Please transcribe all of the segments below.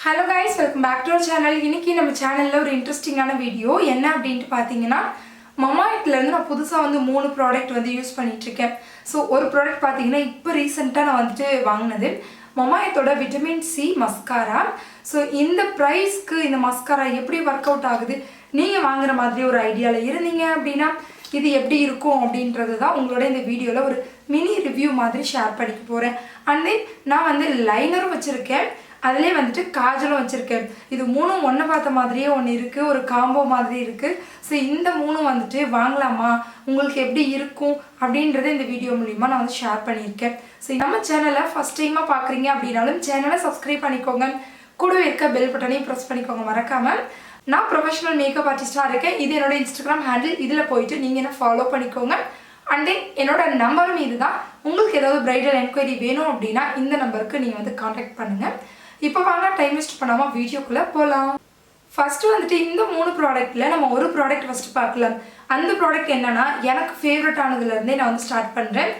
Hello guys, welcome back to our channel. இன்னைக்கு நம்ம சேனல்ல ஒரு இன்ட்ரஸ்டிங்கான வீடியோ என்ன அப்படினு பாத்தீங்கன்னா Mamaearthல இருந்து நான் புதுசா வந்து 3 ப்ராடக்ட் வந்து யூஸ் பண்ணிட்டு இருக்கேன். சோ ஒரு ப்ராடக்ட் பாத்தீங்கன்னா இப்போ ரீசன்ட்டா நான் வந்துட்டு வாங்குனது Mamaearthோட விட்டமின் சி மஸ்காரா. சோ இந்த பிரைஸ்க்கு இந்த மஸ்காரா எப்படி வொர்க் அவுட் ஆகுது நீங்க வாங்குற மாதிரி ஒரு ஐடியால இருந்தீங்க அப்படினா இது எப்படி இருக்கும் அப்படின்றது தான் உங்களோட இந்த வீடியோல ஒரு மினி ரிவ்யூ மாதிரி ஷேர் பண்ணிக்க போறேன். and then நான் வந்து லைனரும் வச்சிருக்கேன். அதிலே வந்துட்டு காஜலும் வச்சிருக்கேன். இது மூணும் ஒண்ண பார்த்த மாதிரியே ஒன்னு இருக்கு. ஒரு காம்போ மாதிரி இருக்கு. சோ இந்த மூணும் வந்துட்டு வாங்கலாமா? உங்களுக்கு எப்படி இருக்கும் அப்படின்றத இந்த வீடியோ மூலமா நான் வந்து ஷேர் பண்ணியிருக்கேன். சோ நம்ம சேனலை ஃபர்ஸ்ட் டைமா பார்க்கறீங்க அப்படினாலும் சேனலை சப்ஸ்கிரைப் பண்ணிக்கோங்க. கூடவே இருக்க பெல் பட்டனையும் பிரஸ் பண்ணிக்கோங்க மறக்காம. நான் ப்ரொஃபஷனல் மேக்கப் ஆர்டிஸ்டா இருக்கேன். இது என்னோட இன்ஸ்டாகிராம் ஹேண்டில். இதுல போய்ட்டு நீங்க என்ன ஃபாலோ பண்ணிக்கோங்க. and then என்னோட நம்பரும் இதுதான். உங்களுக்கு ஏதாவது பிரைடல் என்குயரி வேணும் அப்படினா இந்த நம்பருக்கு நீங்க வந்து कांटेक्ट பண்ணுங்க. இப்போ வாங்க டைம் வேஸ்ட் பண்ணாம வீடியோக்குள்ள போலாம். ஃபர்ஸ்ட் வந்துட்டு இந்த 3 ப்ராடக்ட்ல நம்ம ஒரு ப்ராடக்ட் ஃபர்ஸ்ட் பார்க்கலாம். அந்த ப்ராடக்ட் என்னன்னா எனக்கு ஃபேவரட் ஆனதுல இருந்தே நான் வந்து ஸ்டார்ட் பண்றேன்.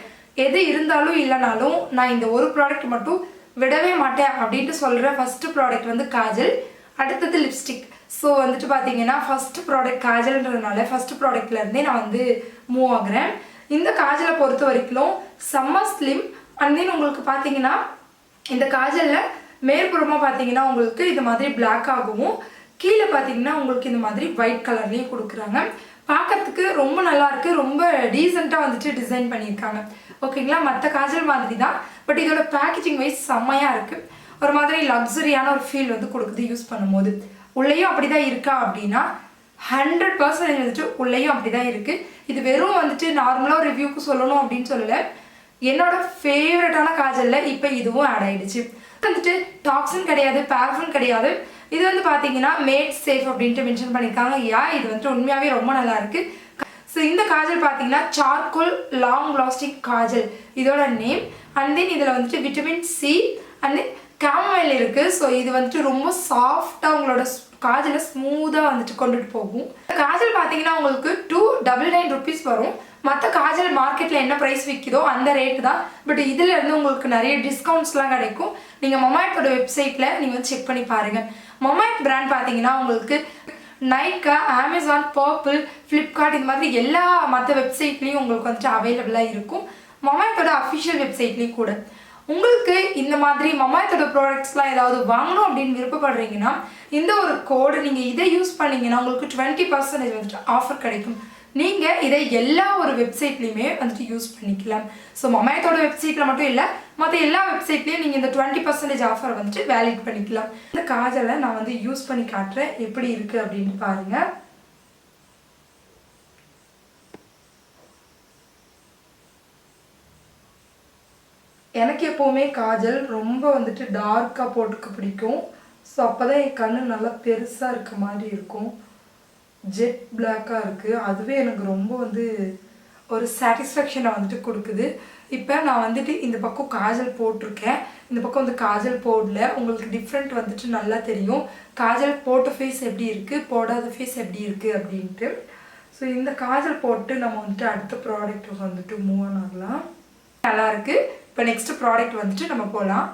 எது இருந்தாலும் இல்லனாலும் நான் இந்த ஒரு ப்ராடக்ட் மட்டும் விடவே மாட்டேன் அப்படினு சொல்ற ஃபர்ஸ்ட் ப்ராடக்ட் வந்து காஜல். அடுத்து லிப்ஸ்டிக். சோ வந்துட்டு பாத்தீங்கன்னா ஃபர்ஸ்ட் ப்ராடக்ட் காஜல்ன்றதுனால ஃபர்ஸ்ட் ப்ராடக்ட்ல இருந்தே நான் வந்து மூவ் ஆகுறேன். இந்த காஜலை பொறுத்த வரைக்கும் செம்ம ஸ்லிம். and then உங்களுக்கு பாத்தீங்கன்னா இந்த காஜல்ல மேற்புறமா பாத்தீங்கன்னா உங்களுக்கு இந்த மாதிரி Black ஆகவும் கீழ பாத்தீங்கன்னா உங்களுக்கு இந்த மாதிரி ஒயிட் கலர்லயே கொடுக்கறாங்க. பார்க்கிறதுக்கு ரொம்ப நல்லா இருக்கு. ரொம்ப டீசன்ட்டா வந்துட்டு டிசைன் பண்ணிருக்காங்க. ஓகேங்களா? மத்த காஜல் மாதிரி தான். பட் இதோட பேக்கேஜிங் வைஸ் செம்மையா இருக்கு. ஒரு மாதிரி லக்ஸரியான ஒரு ஃபீல் வந்து கொடுக்குது யூஸ் பண்ணும்போது. உள்ளேயும் அப்படிதான் இருக்கா அப்படினா 100% வந்துட்டு உள்ளேயும் அப்படிதான் இருக்கு. இது வெறும் வந்துட்டு நார்மலா ரிவ்யூக்கு சொல்லணும் அப்படினு சொல்லல. என்னோட ஃபேவரட்டான காஜல்ல இப்போ இதுவும் ஆட் ஆயிடுச்சு. வந்துட்டு டாக்ஸின் கிடையாது, பாரஃபின் கிடையாது. இது வந்து பாத்தீங்கன்னா மேட் சேஃப் அப்படினு மென்ஷன் பண்ணிருக்காங்க. இது வந்து உண்மையாவே ரொம்ப நல்லா இருக்கு. சோ இந்த காஜல் பாத்தீங்கன்னா சார்கோல் லாங் லாஸ்டிங் காஜல் இதோட நேம். and then இதுல வந்துட்டு vitamin C and then chamomile இருக்கு. சோ இது வந்துட்டு ரொம்ப சாஃப்ட்டா உங்களோட காஜலை ஸ்மூதா வந்துட்டு கொண்டுட்டு போகும். காஜல் பாத்தீங்கன்னா உங்களுக்கு 299 rupees வரும். மத்த காஜல் மார்க்கெட்ல என்ன பிரைஸ் விக்குதோ அந்த ரேட் தான். பட் இதுல இருந்து உங்களுக்கு நிறைய டிஸ்கவுண்ட்ஸ்லாம் கிடைக்கும். நீங்க Mamaearthோட வெப்சைட்ல நீங்க வந்து செக் பண்ணி பாருங்க. Mamaearth பிராண்ட் பாத்தீங்கன்னா உங்களுக்கு நைகா, Amazon, Purple, Flipkart இந்த மாதிரி எல்லா மத்த வெப்சைட்லயும் உங்களுக்கு வந்துட்டு அவேலபிளா இருக்கும். Mamaearthோட அபிஷியல் வெப்சைட்லயும் கூட. உங்களுக்கு இந்த மாதிரி Mamaearthோட ப்ராடக்ட்ஸ்லாம் ஏதாவது வாங்கணும் அப்படினு விருப்பப்படுறீங்கன்னா இந்த ஒரு கோட் நீங்க இதை யூஸ் பண்ணீங்கன்னா உங்களுக்கு 20% வந்துட்டு ஆஃபர் கிடைக்கும். நீங்க இதை எல்லா ஒரு வெப்சைட்லயுமே வந்துட்டு யூஸ் பண்ணிக்கலாம். சோ Mamaearthோட வெப்சைட்ல மட்டும் இல்ல மத்த எல்லா வெப்சைட்லயும் நீங்க இந்த 20% ஆஃபர் வந்துட்டு வேலிட் பண்ணிக்கலாம். இந்த காஜலை நான் வந்து யூஸ் பண்ணி காட்டுறேன் எப்படி இருக்கு அப்படினு பாருங்க. எனக்கு எப்பவுமே காஜல் ரொம்ப வந்துட்டு டார்க்கா போட்டுக்க பிடிக்கும். சோ அப்பதான் என் கண்ணு நல்லா பெருசா இருக்க மாதிரி இருக்கும். ஜெட் பிளாக்கா இருக்கு. அதுவே எனக்கு ரொம்ப வந்து ஒரு சாட்டிஸ்ஃபேக்ஷனை வந்துட்டு கொடுக்குது. இப்போ நான் வந்துட்டு இந்த பக்கம் காஜல் போட்டிருக்கேன். இந்த பக்கம் வந்து காஜல் போடல. உங்களுக்கு டிஃப்ரெண்ட் வந்துட்டு நல்லா தெரியும். காஜல் போட்ட ஃபேஸ் எப்படி இருக்கு, போடாத ஃபேஸ் எப்படி இருக்கு அப்படின்ட்டு. ஸோ இந்த காஜல் போட்டு நம்ம வந்துட்டு அடுத்த ப்ராடக்ட் வந்துட்டு மூவ் ஆகலாம். நல்லா இருக்கு. இப்போ நெக்ஸ்ட் ப்ராடக்ட் வந்துட்டு நம்ம போகலாம்.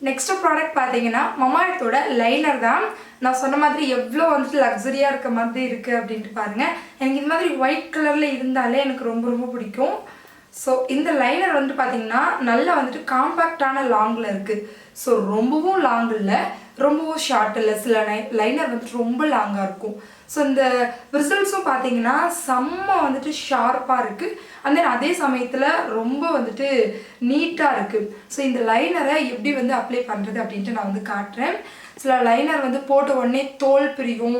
நெக்ஸ்ட் ப்ராடக்ட் பார்த்தீங்கன்னா Mamaearthோட லைனர் தான். நான் சொன்ன மாதிரி எவ்வளோ வந்துட்டு லக்ஸரியாக இருக்க மாதிரி இருக்கு அப்படின்ட்டு பாருங்க. எனக்கு இந்த மாதிரி ஒயிட் கலரில் இருந்தாலே எனக்கு ரொம்ப ரொம்ப பிடிக்கும். ஸோ இந்த லைனர் வந்துட்டு பார்த்தீங்கன்னா நல்லா வந்துட்டு காம்பேக்டான லாங்கில் இருக்கு. ஸோ ரொம்பவும் லாங் இல்லை, ரொம்பவும் ஷார்ட் இல்லை. சில லைனர் வந்துட்டு ரொம்ப லாங்காக இருக்கும். ஸோ இந்த ரிசல்ட்ஸும் பார்த்தீங்கன்னா செம்ம வந்துட்டு ஷார்ப்பாக இருக்குது. and then அதே சமயத்தில் ரொம்ப வந்துட்டு நீட்டாக இருக்குது. ஸோ இந்த லைனரை எப்படி வந்து அப்ளை பண்ணுறது அப்படின்ட்டு நான் வந்து காட்டுறேன். சில லைனர் வந்து போட்ட உடனே தோல் பிரியும்,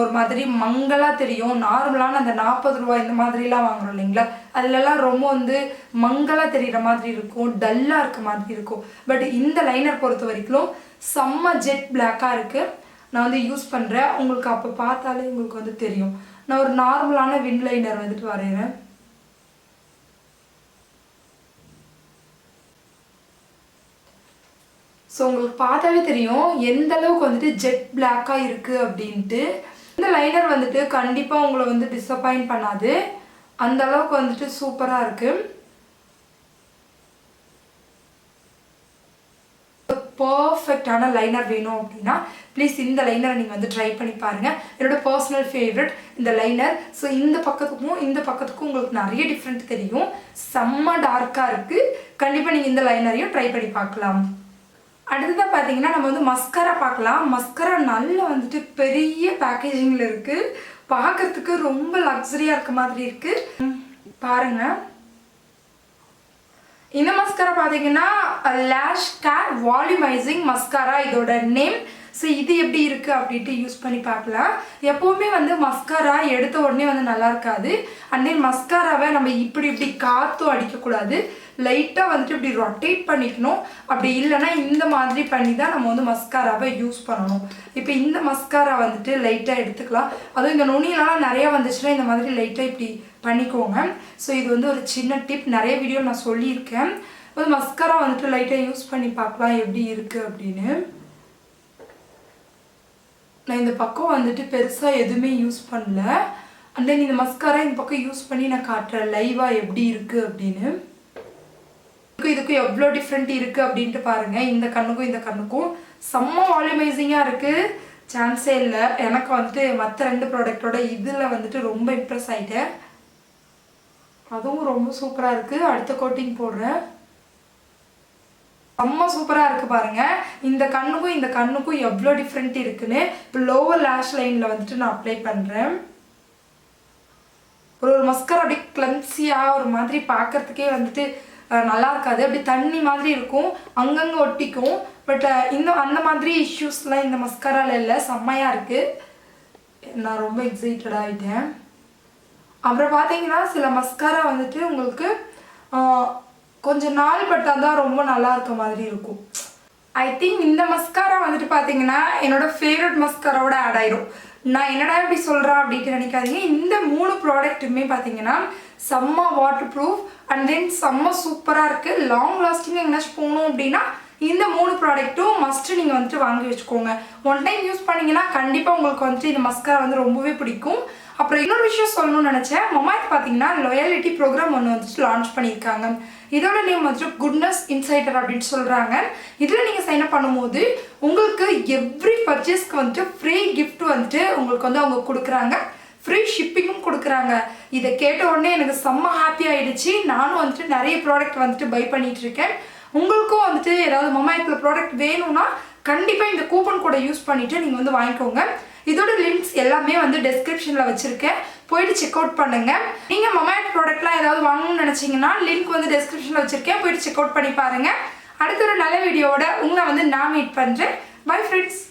ஒரு மாதிரி மங்கலாக தெரியும். நார்மலான அந்த 40 ரூபா இந்த மாதிரிலாம் வாங்குறோம் இல்லைங்களா, அதுலலாம் ரொம்ப வந்து மங்கலாக தெரிகிற மாதிரி இருக்கும், டல்லாக இருக்க மாதிரி இருக்கும். பட் இந்த லைனர் பொறுத்த வரைக்கும் செம்ம ஜெட் பிளாக்காக இருக்குது. நான் வந்து யூஸ் பண்ணுறேன். உங்களுக்கு அப்போ பார்த்தாலே உங்களுக்கு வந்து தெரியும். நான் ஒரு நார்மலான வின் லைனர் வந்துட்டு வரைகிறேன். ஸோ உங்களுக்கு பார்த்தாவே தெரியும் எந்த அளவுக்கு வந்துட்டு ஜெட் பிளாக்காக இருக்குது அப்படின்ட்டு. இந்த லைனர் வந்துட்டு கண்டிப்பாக உங்களை வந்து டிசப்பாயிண்ட் பண்ணாது. அந்த அளவுக்கு வந்துட்டு சூப்பராக இருக்குது. பர்ஃபெக்டான லைனர் வேணும் அப்படின்னா ப்ளீஸ் இந்த லைனரை நீங்கள் வந்து ட்ரை பண்ணி பாருங்கள். என்னோட பர்சனல் ஃபேவரட் இந்த லைனர். ஸோ இந்த பக்கத்துக்கும் உங்களுக்கு நிறைய டிஃப்ரெண்ட் தெரியும். செம்ம டார்க்காக இருக்குது. கண்டிப்பாக நீங்கள் இந்த லைனரையும் ட்ரை பண்ணி பார்க்கலாம். அடுத்ததாக பார்த்தீங்கன்னா நம்ம வந்து மஸ்காரா பார்க்கலாம். மஸ்காரா நல்ல வந்துட்டு பெரிய பேக்கேஜிங்கில் இருக்குது. பார்க்கறதுக்கு ரொம்ப லக்ஸரியாக இருக்க மாதிரி இருக்குது. பாருங்கள், இந்த மஸ்காரா பார்த்தீங்கன்னா லேஷ் கேர் வால்யூமைசிங் மஸ்காரா இதோட நேம். ஸோ இது எப்படி இருக்குது அப்படின்ட்டு யூஸ் பண்ணி பார்க்கலாம். எப்போவுமே வந்து மஸ்காரா எடுத்த உடனே வந்து நல்லா இருக்காது. அண்ட் தென் மஸ்காராவை நம்ம இப்படி காற்றும் அடிக்கக்கூடாது. லைட்டாக வந்துட்டு இப்படி ரொட்டேட் பண்ணிக்கணும். அப்படி இல்லைன்னா இந்த மாதிரி பண்ணி தான் நம்ம வந்து மஸ்காராவை யூஸ் பண்ணணும். இப்போ இந்த மஸ்காரா வந்துட்டு லைட்டாக எடுத்துக்கலாம். அதுவும் இந்த நுனியெல்லாம் நிறையா வந்துச்சுன்னா இந்த மாதிரி லைட்டாக இப்படி பண்ணிக்கோங்க. ஸோ இது வந்து ஒரு சின்ன டிப், நிறைய வீடியோ நான் சொல்லியிருக்கேன். ஒரு மஸ்காரா வந்துட்டு லைட்டாக யூஸ் பண்ணி பார்க்கலாம் எப்படி இருக்குது அப்படின்னு. நான் இந்த பக்கம் வந்துட்டு பெருசாக எதுவுமே யூஸ் பண்ணல. அண்ட் தென் இந்த மஸ்காரா இந்த பக்கம் யூஸ் பண்ணி நான் காட்டுறேன் லைவாக எப்படி இருக்குது அப்படின்னு. இதுக்கும் எவ்வளோ டிஃப்ரெண்ட் இருக்குது அப்படின்ட்டு பாருங்கள். இந்த கண்ணுக்கும் செம்ம வால்யூமைசிங்காக இருக்குது. சான்ஸே இல்லை. எனக்கு வந்துட்டு மற்ற 2 ப்ராடக்டோட இதில் வந்துட்டு ரொம்ப இம்ப்ரெஸ் ஆகிட்டேன். அதுவும் ரொம்ப சூப்பராக இருக்குது. அடுத்த கோட்டிங் போடுறேன். செம்ம சூப்பராக இருக்குது பாருங்கள். இந்த கண்ணுக்கும் எவ்வளோ டிஃப்ரெண்ட் இருக்குன்னு இப்போ லோவர் லேஷ் லைனில் வந்துட்டு நான் அப்ளை பண்ணுறேன். ஒரு மஸ்காரா அப்படியே கிளம்சியாக ஒரு மாதிரி பார்க்கறதுக்கே வந்துட்டு நல்லா இருக்காது. அப்படி தண்ணி மாதிரி இருக்கும், அங்கங்கே ஒட்டிக்கும். பட் அந்த மாதிரி இஷ்யூஸ்லாம் இந்த மஸ்காராவில் இல்லை. செம்மையாக இருக்குது. நான் ரொம்ப எக்ஸைட்டட் ஆகிட்டேன். அப்புறம் பார்த்தீங்கன்னா சில மஸ்காரா வந்துட்டு உங்களுக்கு கொஞ்சம் நாள் பட்டால் தான் ரொம்ப நல்லா இருக்க மாதிரி இருக்கும். ஐ திங்க் இந்த மஸ்காரா வந்துட்டு பார்த்தீங்கன்னா என்னோட ஃபேவரட் மஸ்காராவோட ஆட் ஆயிரும். நான் என்னடா இப்படி சொல்கிறேன் அப்படின்ட்டு நினைக்காதீங்க. இந்த 3 ப்ராடக்ட்டுமே பார்த்தீங்கன்னா செம்ம வாட்டர் ப்ரூஃப் அண்ட் தென் செம்ம சூப்பராக இருக்குது. லாங் லாஸ்டிங் எங்கேனாச்சும் போகணும் அப்படின்னா இந்த 3 ப்ராடக்ட்டும் மஸ்ட்டு நீங்கள் வந்துட்டு வாங்கி வச்சுக்கோங்க. ஒன் டைம் யூஸ் பண்ணிங்கன்னா கண்டிப்பாக உங்களுக்கு வந்துட்டு இந்த மஸ்காரா வந்து ரொம்பவே பிடிக்கும். அப்புறம் இன்னொரு விஷயம் சொல்லணும்னு நினச்சேன். மமாய்க்கு பார்த்தீங்கன்னா லாயலிட்டி ப்ரோக்ராம் ஒன்று வந்துட்டு லான்ச் பண்ணியிருக்காங்க. இதோட நேம் வந்துட்டு குட்னஸ் இன்சைடர் அப்படின்னு சொல்கிறாங்க. இதில் நீங்கள் சைன் அப் பண்ணும்போது உங்களுக்கு எவ்ரி பர்ச்சேஸ்க்கு வந்துட்டு ஃப்ரீ கிஃப்ட் வந்துட்டு உங்களுக்கு வந்து அவங்க கொடுக்குறாங்க. ஃப்ரீ ஷிப்பிங்கும் கொடுக்குறாங்க. இதை கேட்ட உடனே எனக்கு செம்ம ஹாப்பி ஆகிடுச்சு. நானும் வந்துட்டு நிறைய ப்ராடக்ட் வந்துட்டு பை பண்ணிகிட்ருக்கேன். உங்களுக்கும் வந்துட்டு ஏதாவது மமாய்க்கில் ப்ராடக்ட் வேணும்னா கண்டிப்பாக இந்த கூப்பன் கோடை யூஸ் பண்ணிவிட்டு நீங்கள் வந்து வாங்கிக்கோங்க. இதோட லிங்க்ஸ் எல்லாமே வந்து டெஸ்கிரிப்ஷனில் வச்சுருக்கேன். போயிட்டு செக் அவுட் பண்ணுங்கள். நீங்கள் மமாய்ஆர்த் ப்ராடக்ட்லாம் ஏதாவது வாங்கணும்னு நினச்சிங்கன்னா லிங்க் வந்து டெஸ்கிரிப்ஷனில் வச்சுருக்கேன். போயிட்டு செக் அவுட் பண்ணி பாருங்கள். அடுத்த ஒரு நல்ல வீடியோவோட உங்களை வந்து நான் மீட் பண்ணுறேன். Bye friends.